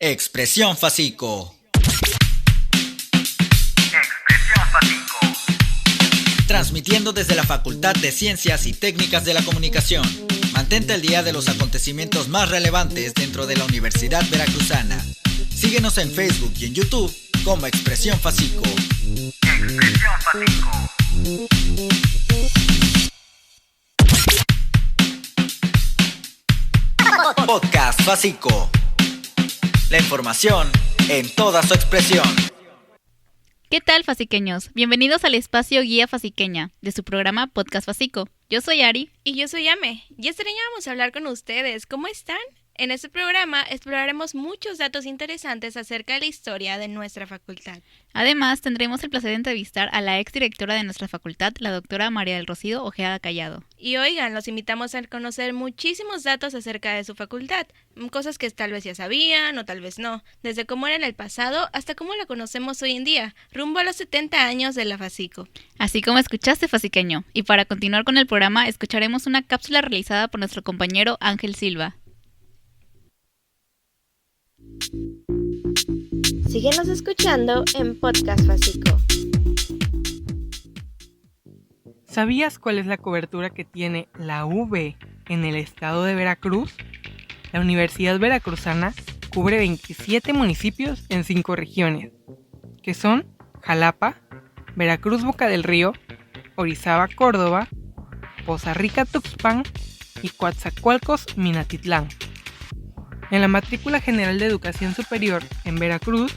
Expresión Facico. Transmitiendo desde la Facultad de Ciencias y Técnicas de la Comunicación. Mantente al día de los acontecimientos más relevantes dentro de la Universidad Veracruzana. Síguenos en Facebook y en YouTube como Expresión Facico. Expresión Facico. Podcast Facico. La información en toda su expresión. ¿Qué tal, faciqueños? Bienvenidos al espacio Guía Faciqueña de su programa Podcast Facico. Yo soy Ari. Y yo soy Ame. Y esta niña vamos a hablar con ustedes. ¿Cómo están? En este programa exploraremos muchos datos interesantes acerca de la historia de nuestra facultad. Además, tendremos el placer de entrevistar a la exdirectora de nuestra facultad, la doctora María del Rocío Ojeda Callado. Y oigan, los invitamos a conocer muchísimos datos acerca de su facultad, cosas que tal vez ya sabían o tal vez no, desde cómo era en el pasado hasta cómo la conocemos hoy en día, rumbo a los 70 años de la Facico. Así como escuchaste, faciqueño. Y para continuar con el programa, escucharemos una cápsula realizada por nuestro compañero Ángel Silva. Síguenos escuchando en Podcast Facico. ¿Sabías cuál es la cobertura que tiene la UV en el estado de Veracruz? La Universidad Veracruzana cubre 27 municipios en 5 regiones, que son Jalapa, Veracruz Boca del Río, Orizaba Córdoba, Poza Rica Tuxpan y Coatzacoalcos Minatitlán. En la matrícula general de educación superior en Veracruz,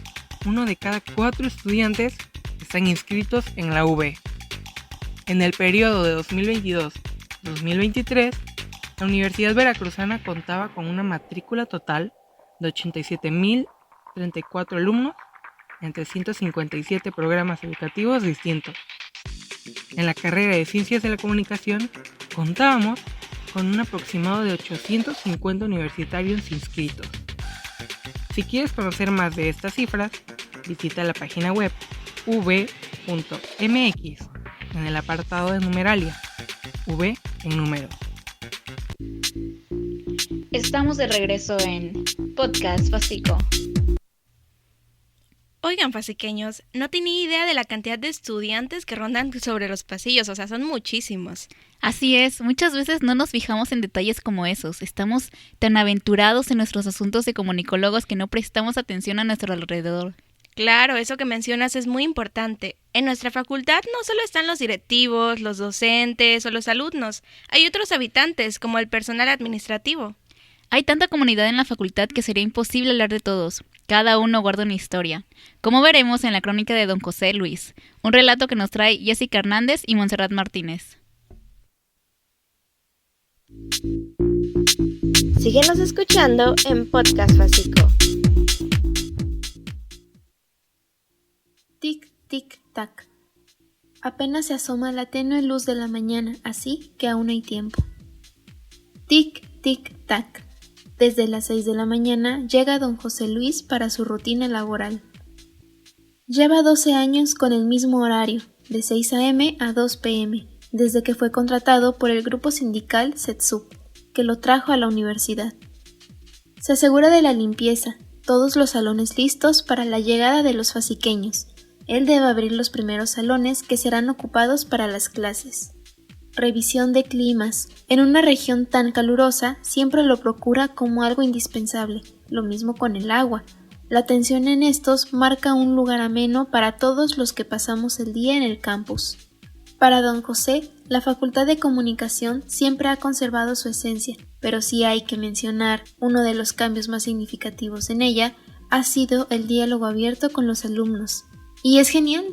1 de cada 4 estudiantes están inscritos en la UV. En el periodo de 2022-2023, la Universidad Veracruzana contaba con una matrícula total de 87.034 alumnos en 357 programas educativos distintos. En la carrera de Ciencias de la Comunicación, contábamos con un aproximado de 850 universitarios inscritos. Si quieres conocer más de estas cifras, visita la página web v.mx en el apartado de numeralia, V en números. Estamos de regreso en Podcast Facico. Oigan, faciqueños, no tenía idea de la cantidad de estudiantes que rondan sobre los pasillos, o sea, son muchísimos. Así es, muchas veces no nos fijamos en detalles como esos. Estamos tan aventurados en nuestros asuntos de comunicólogos que no prestamos atención a nuestro alrededor. Claro, eso que mencionas es muy importante. En nuestra facultad no solo están los directivos, los docentes o los alumnos, hay otros habitantes como el personal administrativo. Hay tanta comunidad en la facultad que sería imposible hablar de todos. Cada uno guarda una historia. Como veremos en la crónica de Don José Luis, un relato que nos trae Jessica Hernández y Montserrat Martínez. Síguenos escuchando en Podcast Facico. Tic, tic, tac. Apenas se asoma la tenue luz de la mañana, así que aún hay tiempo. Tic, tic, tac. Desde las 6 de la mañana llega don José Luis para su rutina laboral. Lleva 12 años con el mismo horario, de 6 a.m. a 2 p.m., desde que fue contratado por el grupo sindical CETSUP, que lo trajo a la universidad. Se asegura de la limpieza, todos los salones listos para la llegada de los faciqueños. Él debe abrir los primeros salones que serán ocupados para las clases. Revisión de climas. En una región tan calurosa, siempre lo procura como algo indispensable, lo mismo con el agua. La atención en estos marca un lugar ameno para todos los que pasamos el día en el campus. Para don José, la Facultad de Comunicación siempre ha conservado su esencia, pero sí hay que mencionar uno de los cambios más significativos en ella ha sido el diálogo abierto con los alumnos. Y es genial.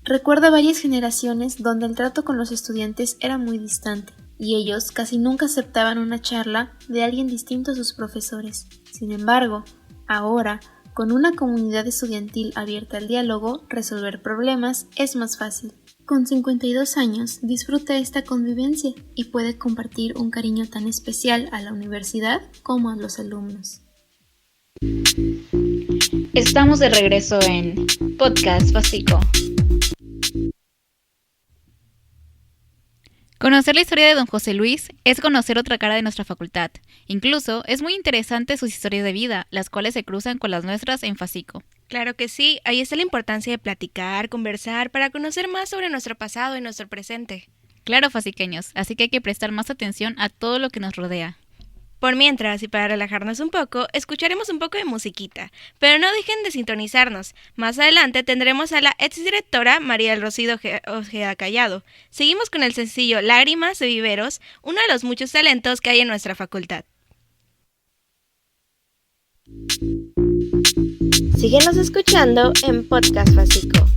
Recuerda varias generaciones donde el trato con los estudiantes era muy distante, y ellos casi nunca aceptaban una charla de alguien distinto a sus profesores. Sin embargo, ahora, con una comunidad estudiantil abierta al diálogo, resolver problemas es más fácil. Con 52 años, disfruta esta convivencia y puede compartir un cariño tan especial a la universidad como a los alumnos. Estamos de regreso en Podcast Facico. Conocer la historia de don José Luis es conocer otra cara de nuestra facultad. Incluso es muy interesante sus historias de vida, las cuales se cruzan con las nuestras en Facico. Claro que sí, ahí está la importancia de platicar, conversar, para conocer más sobre nuestro pasado y nuestro presente. Claro, faciqueños, así que hay que prestar más atención a todo lo que nos rodea. Por mientras, y para relajarnos un poco, escucharemos un poco de musiquita, pero no dejen de sintonizarnos. Más adelante tendremos a la exdirectora María del Rocío Ojeda Callado. Seguimos con el sencillo Lágrimas de Viveros, uno de los muchos talentos que hay en nuestra facultad. Síguenos escuchando en Podcast Facico.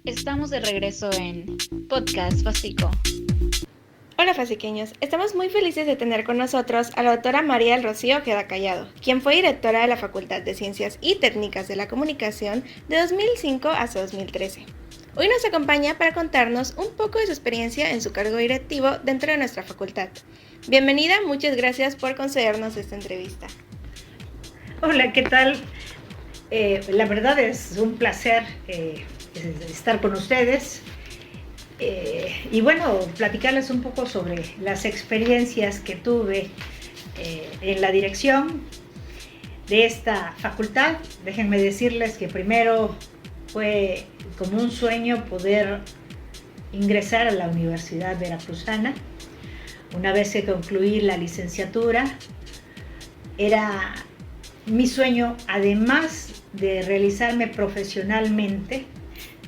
Estamos de regreso en Podcast Facico. Hola faciqueños, estamos muy felices de tener con nosotros a la doctora María del Rocío Ojeda Callado, quien fue directora de la Facultad de Ciencias y Técnicas de la Comunicación de 2005 hasta 2013. Hoy nos acompaña para contarnos un poco de su experiencia en su cargo directivo dentro de nuestra facultad. Bienvenida, muchas gracias por concedernos esta entrevista. Hola, ¿qué tal? La verdad es un placer estar con ustedes y bueno, platicarles un poco sobre las experiencias que tuve en la dirección de esta facultad. Déjenme decirles que primero fue como un sueño poder ingresar a la Universidad Veracruzana. Una vez que concluí la licenciatura, era mi sueño, además de realizarme profesionalmente,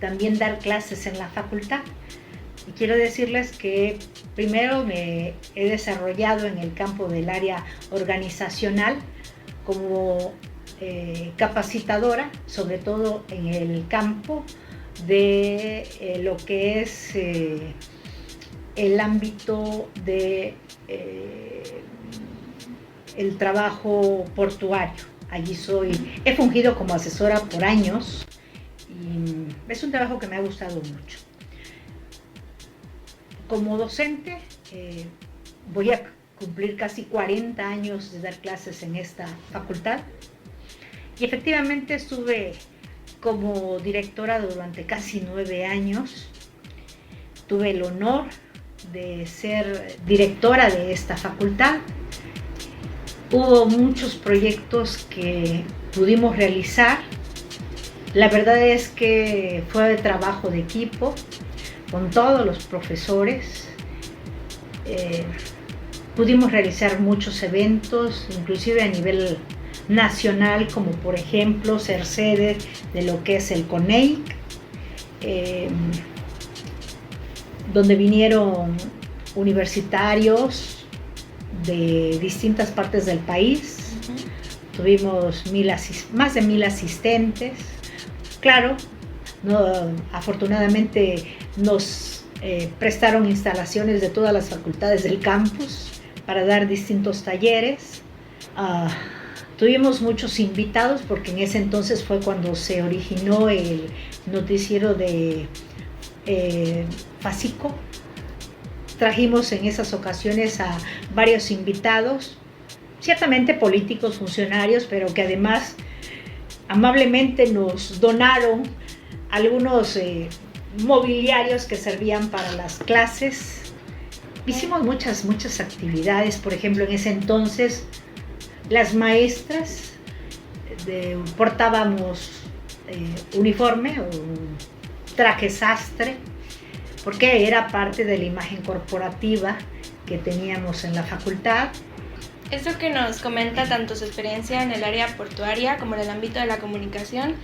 también dar clases en la facultad. Y quiero decirles que primero me he desarrollado en el campo del área organizacional como capacitadora, sobre todo en el campo de lo que es el ámbito de el trabajo portuario. Allí he fungido como asesora por años y es un trabajo que me ha gustado mucho. Como docente voy a cumplir casi 40 años de dar clases en esta facultad y efectivamente estuve como directora durante casi 9 años. Tuve el honor de ser directora de esta facultad. Hubo muchos proyectos que pudimos realizar. La verdad es que fue de trabajo de equipo con todos los profesores. Pudimos realizar muchos eventos, inclusive a nivel nacional, como por ejemplo ser sede de lo que es el CONEIC, donde vinieron universitarios de distintas partes del país. Tuvimos más de 1000 asistentes. Claro, afortunadamente nos prestaron instalaciones de todas las facultades del campus para dar distintos talleres. Tuvimos muchos invitados porque en ese entonces fue cuando se originó el noticiero de Facico. Trajimos en esas ocasiones a varios invitados, ciertamente políticos, funcionarios, pero que además amablemente nos donaron algunos mobiliarios que servían para las clases. Hicimos muchas actividades. Por ejemplo, en ese entonces las maestras portábamos uniforme o traje sastre, porque era parte de la imagen corporativa que teníamos en la facultad. Esto que nos comenta tanto su experiencia en el área portuaria como en el ámbito de la comunicación,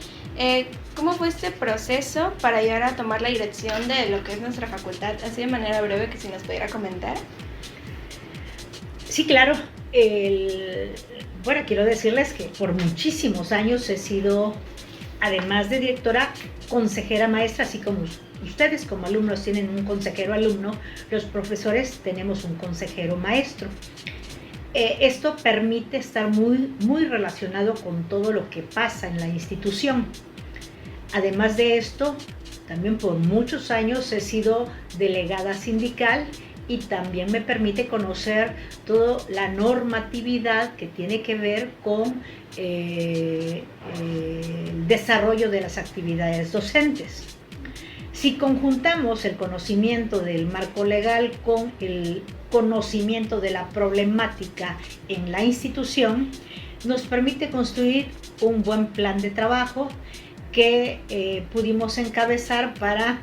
¿cómo fue este proceso para llegar a tomar la dirección de lo que es nuestra facultad? Así de manera breve, que si nos pudiera comentar. Sí, claro. Bueno, quiero decirles que por muchísimos años he sido, además de directora, consejera maestra, así como ustedes como alumnos tienen un consejero alumno, los profesores tenemos un consejero maestro. Esto permite estar muy relacionado con todo lo que pasa en la institución. Además de esto, también por muchos años he sido delegada sindical y también me permite conocer toda la normatividad que tiene que ver con el desarrollo de las actividades docentes. Si conjuntamos el conocimiento del marco legal con el conocimiento de la problemática en la institución, nos permite construir un buen plan de trabajo que pudimos encabezar para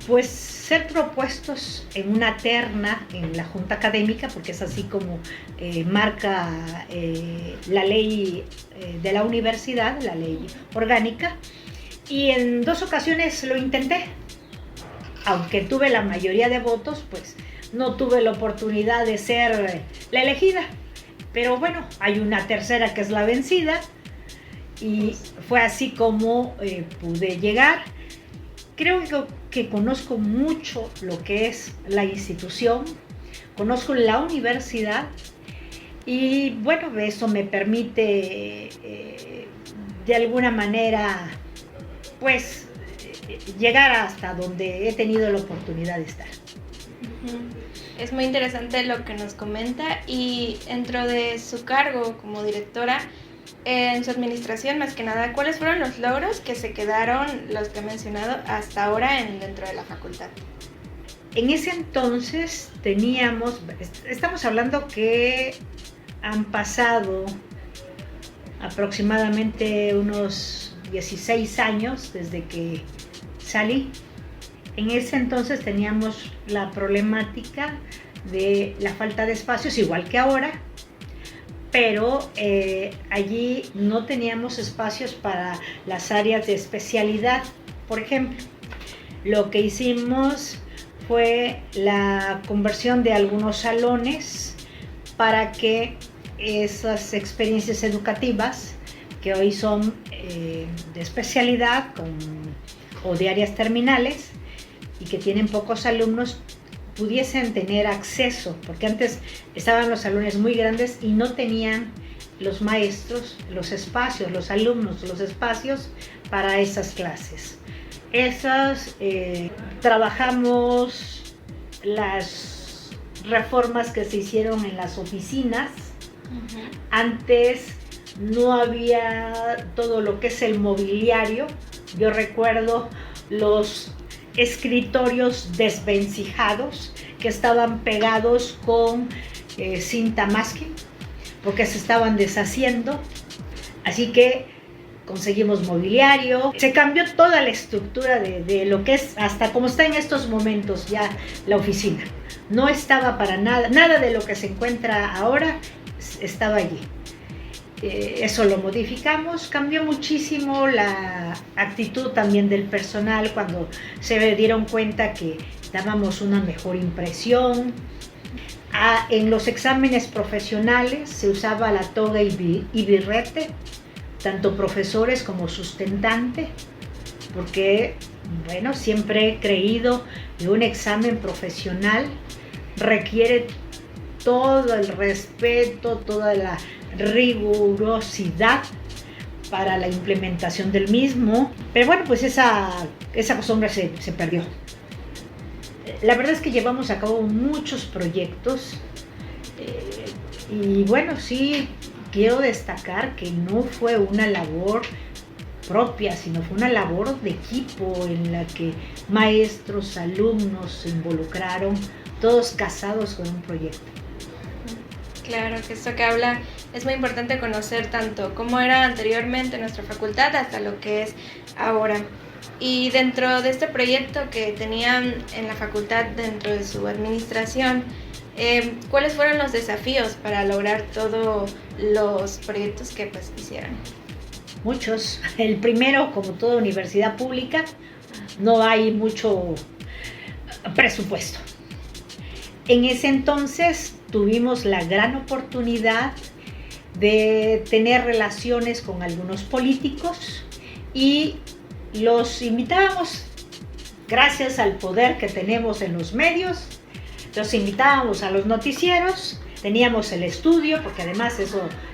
pues ser propuestos en una terna en la Junta Académica, porque es así como marca la ley de la universidad, la ley orgánica. Y en 2 ocasiones lo intenté. Aunque tuve la mayoría de votos, pues no tuve la oportunidad de ser la elegida. Pero bueno, hay una tercera que es la vencida. Y fue así como pude llegar. Creo que conozco mucho lo que es la institución. Conozco la universidad. Y bueno, eso me permite de alguna manera pues llegar hasta donde he tenido la oportunidad de estar. Es muy interesante lo que nos comenta, y dentro de su cargo como directora, en su administración más que nada, ¿cuáles fueron los logros que se quedaron, los que he mencionado hasta ahora dentro de la facultad? En ese entonces estamos hablando que han pasado aproximadamente unos 16 años desde que salí. En ese entonces teníamos la problemática de la falta de espacios, igual que ahora, pero allí no teníamos espacios para las áreas de especialidad. Por ejemplo, lo que hicimos fue la conversión de algunos salones para que esas experiencias educativas, que hoy son de especialidad o de áreas terminales y que tienen pocos alumnos, pudiesen tener acceso, porque antes estaban los salones muy grandes y no tenían los maestros los espacios, los alumnos los espacios para esas clases. Trabajamos las reformas que se hicieron en las oficinas. Antes no había todo lo que es el mobiliario. Yo recuerdo los escritorios desvencijados que estaban pegados con cinta masking porque se estaban deshaciendo, así que conseguimos mobiliario. Se cambió toda la estructura de lo que es hasta como está en estos momentos ya la oficina. No estaba para nada de lo que se encuentra ahora estaba allí. Eso lo modificamos. Cambió muchísimo la actitud también del personal cuando se dieron cuenta que dábamos una mejor impresión. En los exámenes profesionales se usaba la toga y birrete, tanto profesores como sustentante, porque bueno, siempre he creído que un examen profesional requiere todo el respeto, toda la rigurosidad para la implementación del mismo. Pero bueno, pues esa costumbre se perdió. La verdad es que llevamos a cabo muchos proyectos y bueno, sí quiero destacar que no fue una labor propia, sino fue una labor de equipo en la que maestros, alumnos se involucraron, todos casados con un proyecto. Claro, que esto que habla es muy importante conocer tanto cómo era anteriormente nuestra facultad hasta lo que es ahora. Y dentro de este proyecto que tenían en la facultad, dentro de su administración, ¿cuáles fueron los desafíos para lograr todos los proyectos que pues hicieron? Muchos. El primero, como toda universidad pública, no hay mucho presupuesto. En ese entonces tuvimos la gran oportunidad de tener relaciones con algunos políticos y los invitábamos, gracias al poder que tenemos en los medios, los invitábamos a los noticieros, teníamos el estudio, porque además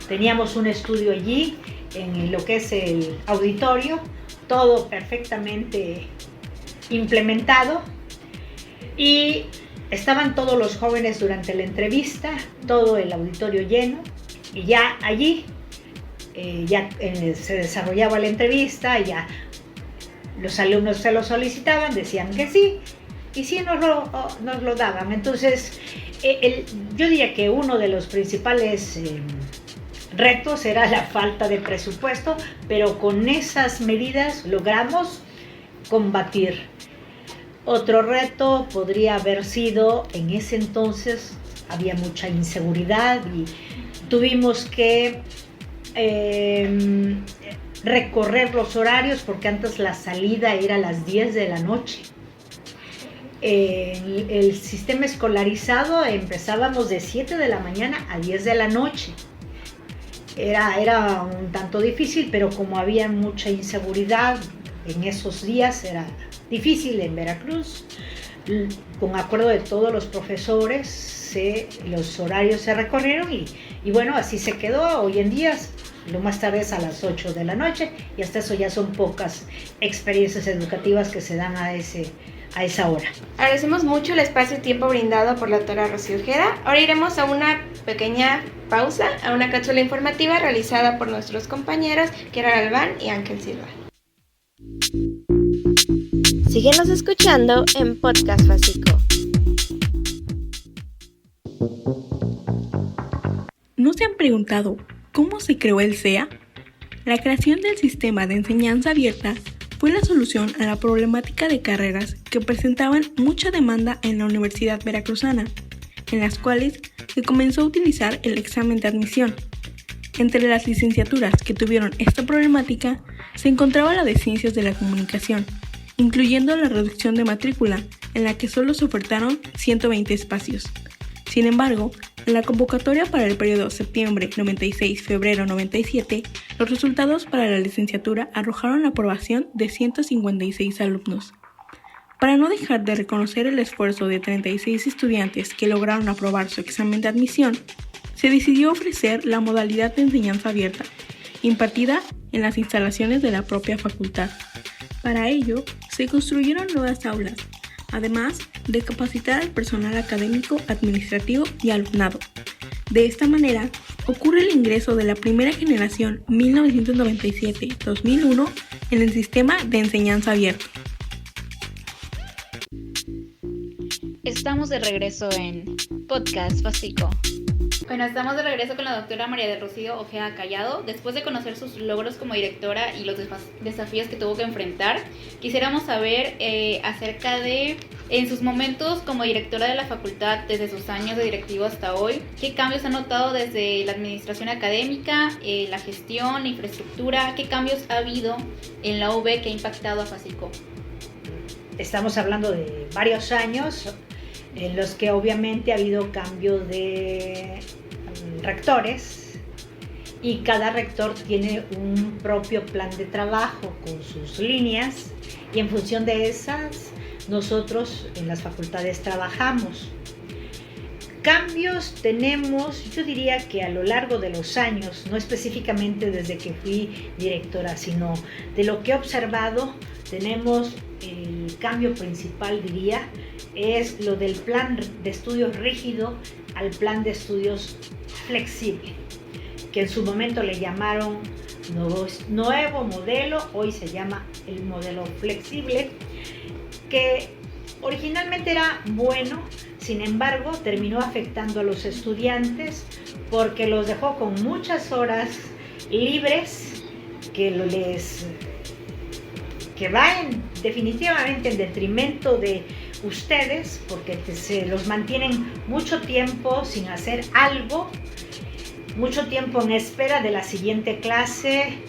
teníamos un estudio allí, en lo que es el auditorio, todo perfectamente implementado, y estaban todos los jóvenes durante la entrevista, todo el auditorio lleno, y ya allí se desarrollaba la entrevista, ya los alumnos se lo solicitaban, decían que sí, y sí nos lo daban. Entonces, yo diría que uno de los principales retos era la falta de presupuesto, pero con esas medidas logramos combatir. Otro reto podría haber sido, en ese entonces había mucha inseguridad y tuvimos que recorrer los horarios, porque antes la salida era a las 10 de la noche. El sistema escolarizado empezábamos de 7 de la mañana a 10 de la noche. Era un tanto difícil, pero como había mucha inseguridad en esos días, era difícil en Veracruz. Con acuerdo de todos los profesores, los horarios se recorrieron y bueno, así se quedó. Hoy en día lo más tarde es a las 8 de la noche y hasta eso ya son pocas experiencias educativas que se dan a esa hora. Agradecemos mucho el espacio y tiempo brindado por la doctora Rocío Ojeda. Ahora iremos a una pequeña pausa, a una cápsula informativa realizada por nuestros compañeros Kiara Galván y Ángel Silva. Síguenos escuchando en Podcast Básico. ¿No se han preguntado cómo se creó el CEA? La creación del sistema de enseñanza abierta fue la solución a la problemática de carreras que presentaban mucha demanda en la Universidad Veracruzana, en las cuales se comenzó a utilizar el examen de admisión, Entre las licenciaturas que tuvieron esta problemática se encontraba la de Ciencias de la Comunicación, incluyendo la reducción de matrícula, en la que solo se ofertaron 120 espacios. Sin embargo, en la convocatoria para el periodo septiembre 96-febrero 97, los resultados para la licenciatura arrojaron la aprobación de 156 alumnos. Para no dejar de reconocer el esfuerzo de 36 estudiantes que lograron aprobar su examen de admisión, se decidió ofrecer la modalidad de enseñanza abierta, impartida en las instalaciones de la propia facultad. Para ello, se construyeron nuevas aulas, además de capacitar al personal académico, administrativo y alumnado. De esta manera, ocurre el ingreso de la primera generación 1997-2001 en el sistema de enseñanza abierta. Estamos de regreso en Podcast Básico. Bueno, estamos de regreso con la doctora María del Rocío Ojeda Callado. Después de conocer sus logros como directora y los desafíos que tuvo que enfrentar, quisiéramos saber acerca de, en sus momentos como directora de la facultad, desde sus años de directivo hasta hoy, qué cambios ha notado desde la administración académica, la gestión, la infraestructura, qué cambios ha habido en la UB que ha impactado a FACICO. Estamos hablando de varios años en los que obviamente ha habido cambio de rectores y cada rector tiene un propio plan de trabajo con sus líneas y en función de esas nosotros en las facultades trabajamos. Cambios tenemos, yo diría que a lo largo de los años, no específicamente desde que fui directora, sino de lo que he observado, tenemos el cambio principal, diría, es lo del plan de estudios rígido al plan de estudios flexible, que en su momento le llamaron nuevo modelo, hoy se llama el modelo flexible, que originalmente era bueno, sin embargo terminó afectando a los estudiantes porque los dejó con muchas horas libres que va definitivamente en detrimento de ustedes, porque se los mantienen mucho tiempo sin hacer algo, mucho tiempo en espera de la siguiente clase.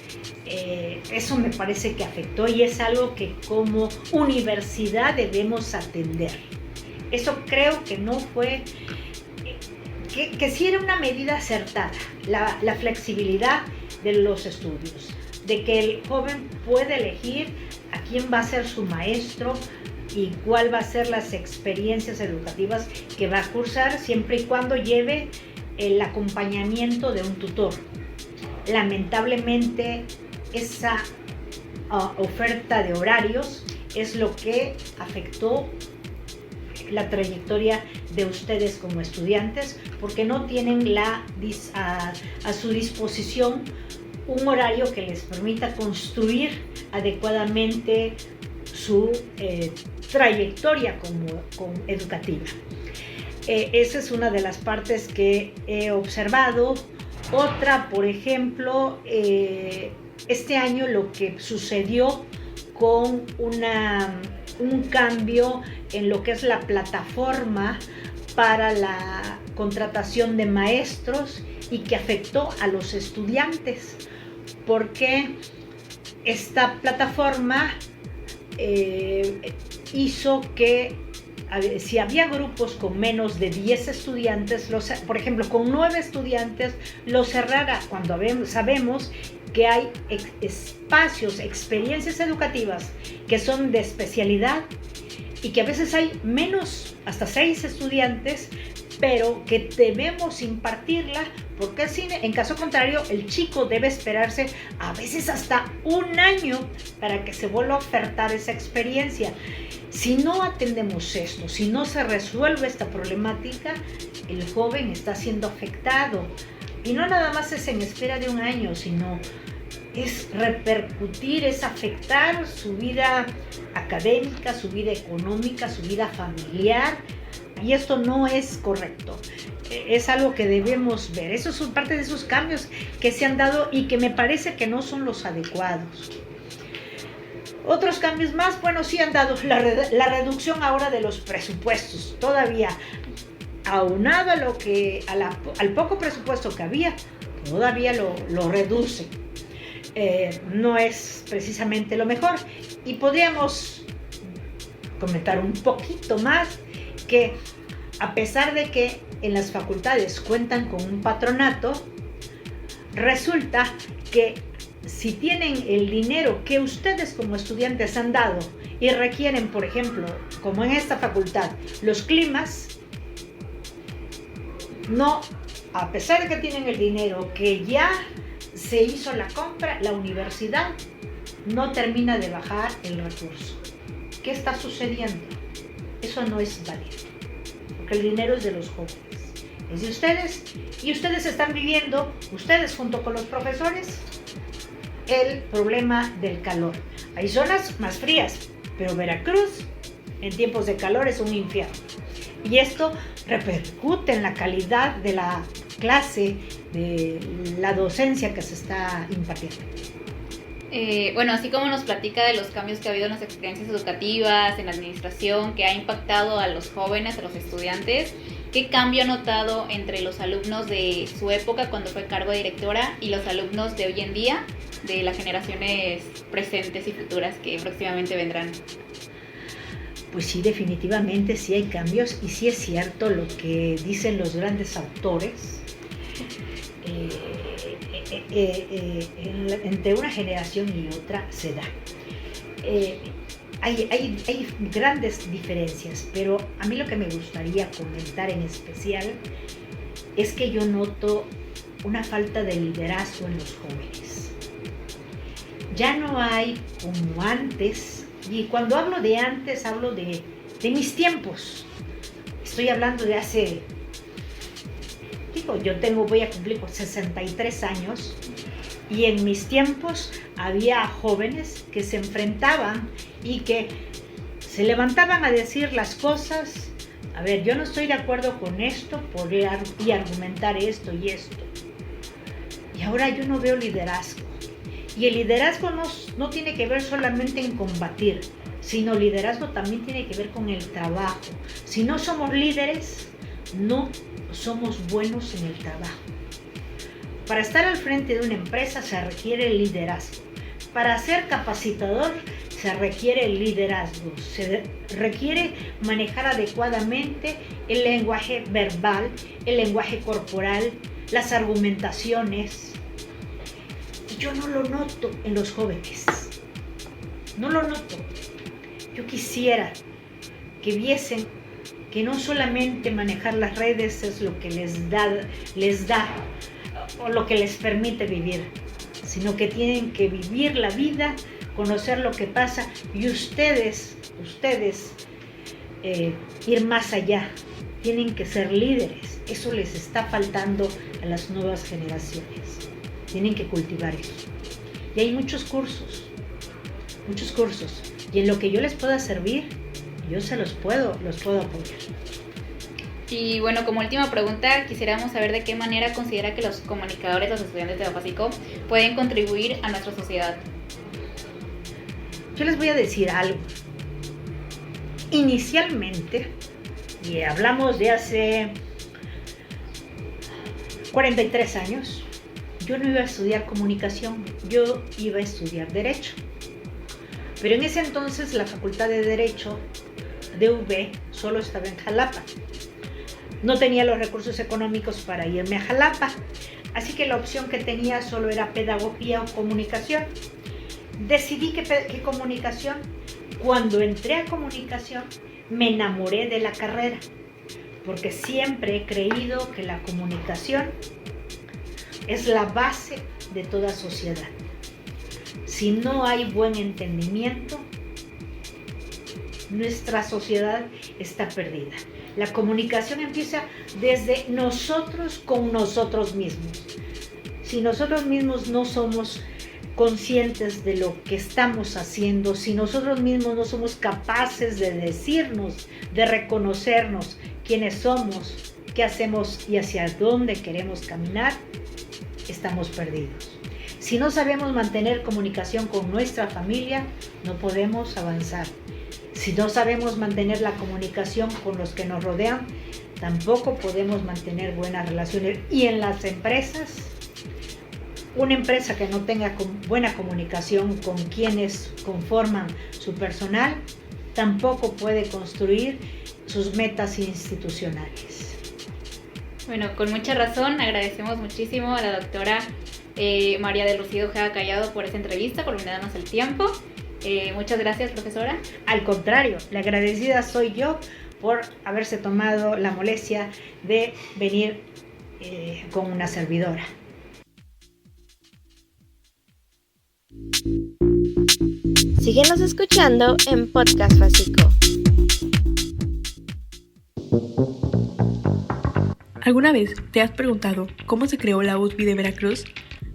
Eso me parece que afectó y es algo que como universidad debemos atender. Eso creo que no fue, que sí era una medida acertada, la flexibilidad de los estudios, de que el joven puede elegir a quién va a ser su maestro y cuál va a ser las experiencias educativas que va a cursar, siempre y cuando lleve el acompañamiento de un tutor. Lamentablemente, esa oferta de horarios es lo que afectó la trayectoria de ustedes como estudiantes, porque no tienen a su disposición un horario que les permita construir adecuadamente su trayectoria como educativa. Esa es una de las partes que he observado. Otra, por ejemplo, este año lo que sucedió con un cambio en lo que es la plataforma para la contratación de maestros y que afectó a los estudiantes, porque esta plataforma hizo que si había grupos con menos de 10 estudiantes, por ejemplo, con 9 estudiantes, lo cerrara cuando sabemos que hay espacios, experiencias educativas que son de especialidad y que a veces hay menos, hasta 6 estudiantes, pero que debemos impartirla, porque en caso contrario el chico debe esperarse a veces hasta un año para que se vuelva a ofertar esa experiencia. Si no atendemos esto, si no se resuelve esta problemática, el joven está siendo afectado. Y no nada más es en espera de un año, sino es repercutir, es afectar su vida académica, su vida económica, su vida familiar. Y esto no es correcto. Es algo que debemos ver. Eso son parte de esos cambios que se han dado y que me parece que no son los adecuados. Otros cambios más, bueno, sí han dado la reducción ahora de los presupuestos. Todavía, aunado a al poco presupuesto que había, todavía lo reduce. No es precisamente lo mejor. Y podríamos comentar un poquito más que a pesar de que en las facultades cuentan con un patronato, resulta que si tienen el dinero que ustedes como estudiantes han dado y requieren, por ejemplo, como en esta facultad, los climas, no, a pesar de que tienen el dinero que ya se hizo la compra, la universidad no termina de bajar el recurso. ¿Qué está sucediendo? Eso no es válido, porque el dinero es de los jóvenes, es de ustedes, y ustedes están viviendo, ustedes junto con los profesores, el problema del calor. Hay zonas más frías, pero Veracruz en tiempos de calor es un infierno. Y esto repercute en la calidad de la clase, de la docencia que se está impartiendo. Bueno, así como nos platica de los cambios que ha habido en las experiencias educativas, en la administración, que ha impactado a los jóvenes, a los estudiantes, ¿qué cambio ha notado entre los alumnos de su época cuando fue cargo de directora y los alumnos de hoy en día, de las generaciones presentes y futuras que próximamente vendrán? Pues sí, definitivamente sí hay cambios, y sí es cierto lo que dicen los grandes autores. Entre una generación y otra se da. Hay grandes diferencias, pero a mí lo que me gustaría comentar en especial es que yo noto una falta de liderazgo en los jóvenes. Ya no hay como antes, y cuando hablo de antes hablo de mis tiempos. Estoy hablando de hace, voy a cumplir con 63 años, y en mis tiempos había jóvenes que se enfrentaban y que se levantaban a decir las cosas. A ver, yo no estoy de acuerdo con esto, podría argumentar esto y esto. Y ahora yo no veo liderazgo. Y el liderazgo no tiene que ver solamente en combatir, sino liderazgo también tiene que ver con el trabajo. Si no somos líderes, no somos buenos en el trabajo. Para estar al frente de una empresa se requiere liderazgo. Para ser capacitador se requiere liderazgo. Se requiere manejar adecuadamente el lenguaje verbal, el lenguaje corporal, las argumentaciones. Y yo no lo noto en los jóvenes. No lo noto. Yo quisiera que viesen que no solamente manejar las redes es lo que les da o lo que les permite vivir, sino que tienen que vivir la vida, conocer lo que pasa, y ustedes ir más allá. Tienen que ser líderes. Eso les está faltando a las nuevas generaciones. Tienen que cultivar eso. Y hay muchos cursos. Y en lo que yo les pueda servir, yo los puedo apoyar. Y bueno, como última pregunta, quisiéramos saber de qué manera considera que los comunicadores, los estudiantes de Bafasico, pueden contribuir a nuestra sociedad. Yo les voy a decir algo. Inicialmente, y hablamos de hace 43 años, yo no iba a estudiar comunicación, yo iba a estudiar Derecho. Pero en ese entonces la Facultad de Derecho de UB solo estaba en Jalapa. No tenía los recursos económicos para irme a Jalapa, así que la opción que tenía solo era pedagogía o comunicación. Decidí que comunicación. Cuando entré a comunicación me enamoré de la carrera, porque siempre he creído que la comunicación es la base de toda sociedad. Si no hay buen entendimiento, nuestra sociedad está perdida. La comunicación empieza desde nosotros con nosotros mismos. Si nosotros mismos no somos conscientes de lo que estamos haciendo, si nosotros mismos no somos capaces de decirnos, de reconocernos quiénes somos, qué hacemos y hacia dónde queremos caminar, estamos perdidos. Si no sabemos mantener comunicación con nuestra familia, no podemos avanzar. Si no sabemos mantener la comunicación con los que nos rodean, tampoco podemos mantener buenas relaciones. Y en las empresas, Una empresa que no tenga buena comunicación con quienes conforman su personal tampoco puede construir sus metas institucionales. Bueno, con mucha razón agradecemos muchísimo a la doctora María del Rocío Ojeda Callado por esta entrevista, por brindarnos el tiempo. Muchas gracias, profesora. Al contrario, la agradecida soy yo por haberse tomado la molestia de venir con una servidora. Síguenos escuchando en Podcast Básico. ¿Alguna vez te has preguntado cómo se creó la USB de Veracruz?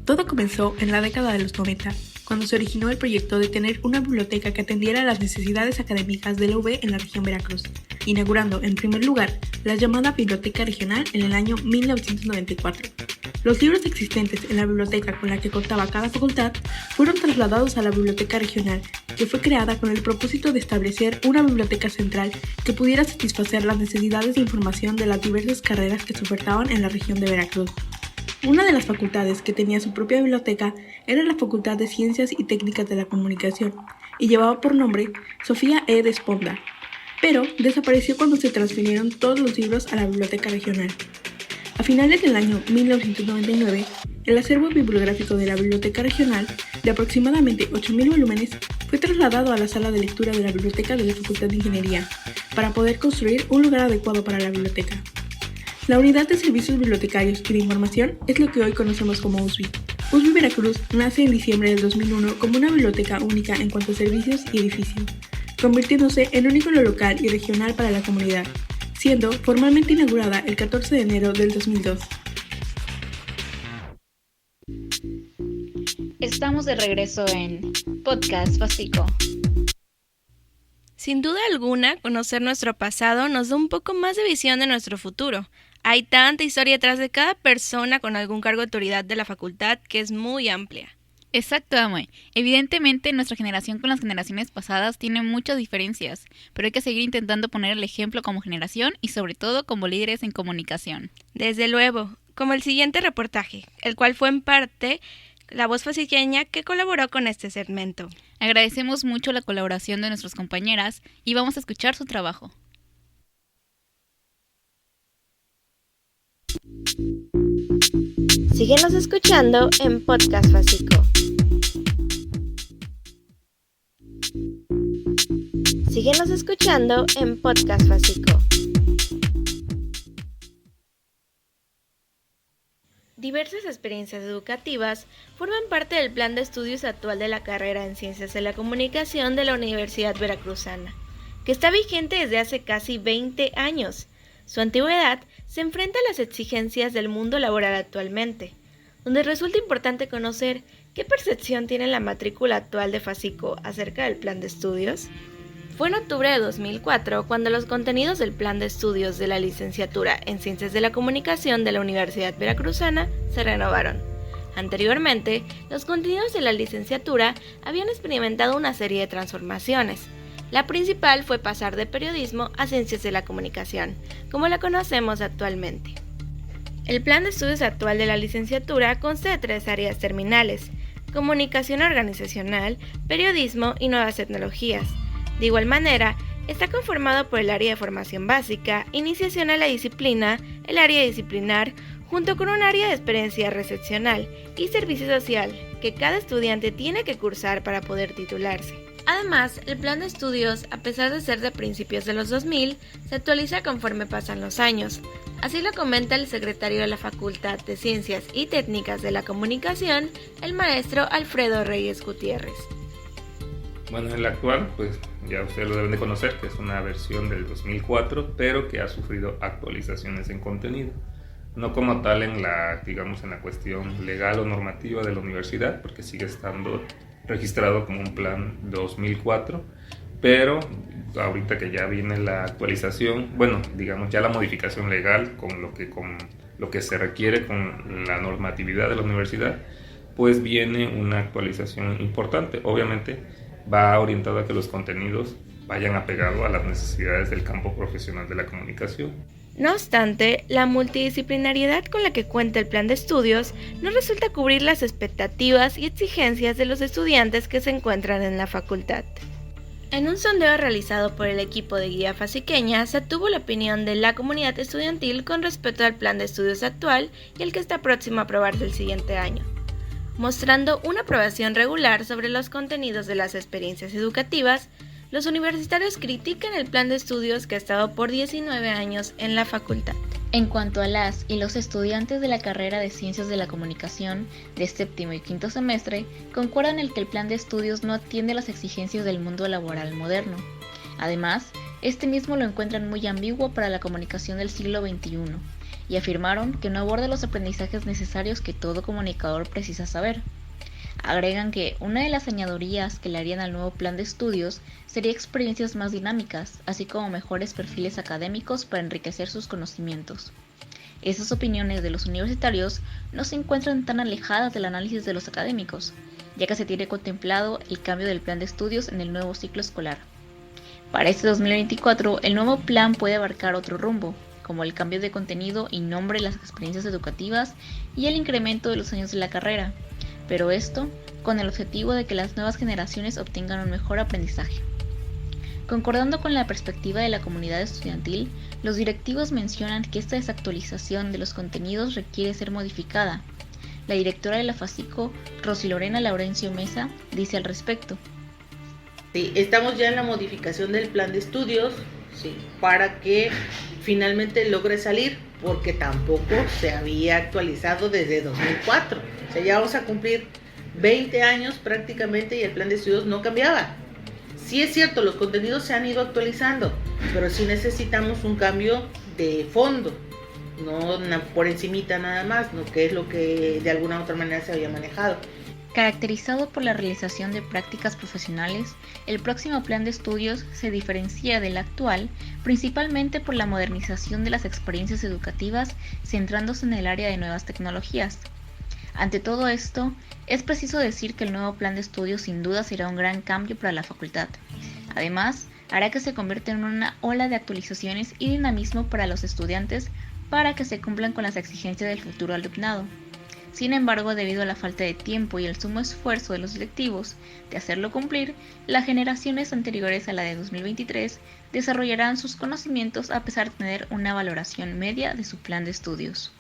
Todo comenzó en la década de los 90, cuando se originó el proyecto de tener una biblioteca que atendiera las necesidades académicas de la UB en la región Veracruz, inaugurando en primer lugar la llamada Biblioteca Regional en el año 1994. Los libros existentes en la biblioteca con la que contaba cada facultad fueron trasladados a la Biblioteca Regional, que fue creada con el propósito de establecer una biblioteca central que pudiera satisfacer las necesidades de información de las diversas carreras que se ofertaban en la región de Veracruz. Una de las facultades que tenía su propia biblioteca era la Facultad de Ciencias y Técnicas de la Comunicación, y llevaba por nombre Sofía E. de Esponda, pero desapareció cuando se transfirieron todos los libros a la Biblioteca Regional. A finales del año 1999, el acervo bibliográfico de la Biblioteca Regional, de aproximadamente 8.000 volúmenes, fue trasladado a la sala de lectura de la Biblioteca de la Facultad de Ingeniería, para poder construir un lugar adecuado para la biblioteca. La Unidad de Servicios Bibliotecarios y de Información es lo que hoy conocemos como USB. USB Veracruz nace en diciembre del 2001 como una biblioteca única en cuanto a servicios y edificio, convirtiéndose en un ícono local y regional para la comunidad, siendo formalmente inaugurada el 14 de enero del 2002. Estamos de regreso en Podcast Básico. Sin duda alguna, conocer nuestro pasado nos da un poco más de visión de nuestro futuro. Hay tanta historia detrás de cada persona con algún cargo de autoridad de la facultad que es muy amplia. Exacto, Amoy. Evidentemente, nuestra generación con las generaciones pasadas tiene muchas diferencias, pero hay que seguir intentando poner el ejemplo como generación y sobre todo como líderes en comunicación. Desde luego, como el siguiente reportaje, el cual fue en parte la voz fasiqueña que colaboró con este segmento. Agradecemos mucho la colaboración de nuestras compañeras y vamos a escuchar su trabajo. Síguenos escuchando en Podcast Básico. Síguenos escuchando en Podcast Básico. Diversas experiencias educativas forman parte del plan de estudios actual de la carrera en Ciencias de la Comunicación de la Universidad Veracruzana, que está vigente desde hace casi 20 años. Su antigüedad se enfrenta a las exigencias del mundo laboral actualmente, donde resulta importante conocer qué percepción tiene la matrícula actual de FASICO acerca del plan de estudios. Fue en octubre de 2004 cuando los contenidos del plan de estudios de la licenciatura en Ciencias de la Comunicación de la Universidad Veracruzana se renovaron. Anteriormente, los contenidos de la licenciatura habían experimentado una serie de transformaciones. La principal fue pasar de periodismo a Ciencias de la Comunicación, como la conocemos actualmente. El plan de estudios actual de la licenciatura consta de 3 áreas terminales: comunicación organizacional, periodismo y nuevas tecnologías. De igual manera, está conformado por el área de formación básica, iniciación a la disciplina, el área disciplinar, junto con un área de experiencia recepcional y servicio social que cada estudiante tiene que cursar para poder titularse. Además, el plan de estudios, a pesar de ser de principios de los 2000, se actualiza conforme pasan los años. Así lo comenta el secretario de la Facultad de Ciencias y Técnicas de la Comunicación, el maestro Alfredo Reyes Gutiérrez. Bueno, el actual, pues ya ustedes lo deben de conocer, que es una versión del 2004, pero que ha sufrido actualizaciones en contenido. No como tal en la cuestión legal o normativa de la universidad, porque sigue estando registrado como un plan 2004, pero ahorita que ya viene la actualización, ya la modificación legal con lo que se requiere con la normatividad de la universidad, pues viene una actualización importante. Obviamente va orientado a que los contenidos vayan apegados a las necesidades del campo profesional de la comunicación. No obstante, la multidisciplinariedad con la que cuenta el plan de estudios no resulta cubrir las expectativas y exigencias de los estudiantes que se encuentran en la facultad. En un sondeo realizado por el equipo de Guía Fasiqueña, se obtuvo la opinión de la comunidad estudiantil con respecto al plan de estudios actual y el que está próximo a aprobarse el siguiente año, mostrando una aprobación regular sobre los contenidos de las experiencias educativas. Los universitarios critican el plan de estudios que ha estado por 19 años en la facultad. En cuanto a las y los estudiantes de la carrera de Ciencias de la Comunicación de séptimo y quinto semestre, concuerdan en que el plan de estudios no atiende a las exigencias del mundo laboral moderno. Además, este mismo lo encuentran muy ambiguo para la comunicación del siglo XXI, y afirmaron que no aborda los aprendizajes necesarios que todo comunicador precisa saber. Agregan que una de las añadidurías que le harían al nuevo plan de estudios sería experiencias más dinámicas, así como mejores perfiles académicos para enriquecer sus conocimientos. Esas opiniones de los universitarios no se encuentran tan alejadas del análisis de los académicos, ya que se tiene contemplado el cambio del plan de estudios en el nuevo ciclo escolar. Para este 2024, el nuevo plan puede abarcar otro rumbo, como el cambio de contenido y nombre de las experiencias educativas y el incremento de los años de la carrera, pero esto con el objetivo de que las nuevas generaciones obtengan un mejor aprendizaje. Concordando con la perspectiva de la comunidad estudiantil, los directivos mencionan que esta desactualización de los contenidos requiere ser modificada. La directora de la FASICO, Rosy Lorena Laurencio Mesa, dice al respecto. Sí, estamos ya en la modificación del plan de estudios, sí, para que finalmente logre salir, porque tampoco se había actualizado desde 2004. O sea, ya vamos a cumplir 20 años prácticamente y el plan de estudios no cambiaba. Sí es cierto, los contenidos se han ido actualizando, pero sí necesitamos un cambio de fondo, no por encimita nada más, ¿no? Que es lo que de alguna u otra manera se había manejado. Caracterizado por la realización de prácticas profesionales, el próximo plan de estudios se diferencia del actual principalmente por la modernización de las experiencias educativas, centrándose en el área de nuevas tecnologías. Ante todo esto, es preciso decir que el nuevo plan de estudios sin duda será un gran cambio para la facultad. Además, hará que se convierta en una ola de actualizaciones y dinamismo para los estudiantes para que se cumplan con las exigencias del futuro alumnado. Sin embargo, debido a la falta de tiempo y el sumo esfuerzo de los directivos de hacerlo cumplir, las generaciones anteriores a la de 2023 desarrollarán sus conocimientos a pesar de tener una valoración media de su plan de estudios.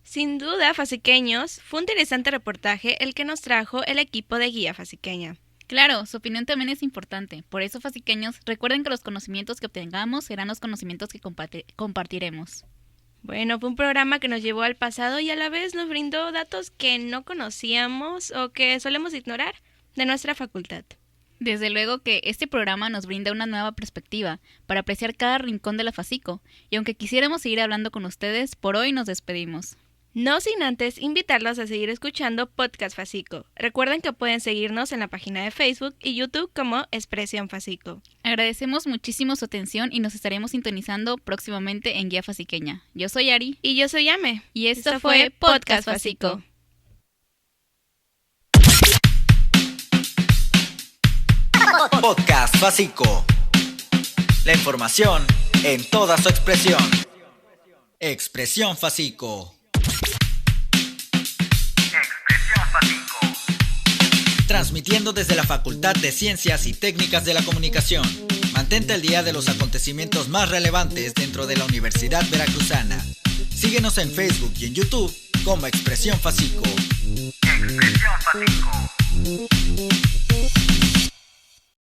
Sin duda, fasiqueños, fue un interesante reportaje el que nos trajo el equipo de Guía Fasiqueña. Claro, su opinión también es importante. Por eso, fasiqueños, recuerden que los conocimientos que obtengamos serán los conocimientos que compartiremos. Bueno, fue un programa que nos llevó al pasado y a la vez nos brindó datos que no conocíamos o que solemos ignorar de nuestra facultad. Desde luego que este programa nos brinda una nueva perspectiva para apreciar cada rincón de la Fasico, y aunque quisiéramos seguir hablando con ustedes, por hoy nos despedimos. No sin antes invitarlos a seguir escuchando Podcast Fasico. Recuerden que pueden seguirnos en la página de Facebook y YouTube como Expresión Fasico. Agradecemos muchísimo su atención y nos estaremos sintonizando próximamente en Guía Fasiqueña. Yo soy Ari. Y yo soy Ame. Y esto fue Podcast Fasico. Podcast Fasico. La información en toda su expresión. Expresión Fasico. Transmitiendo desde la Facultad de Ciencias y Técnicas de la Comunicación. Mantente al día de los acontecimientos más relevantes dentro de la Universidad Veracruzana. Síguenos en Facebook y en YouTube como Expresión Fasico. Expresión Fasico.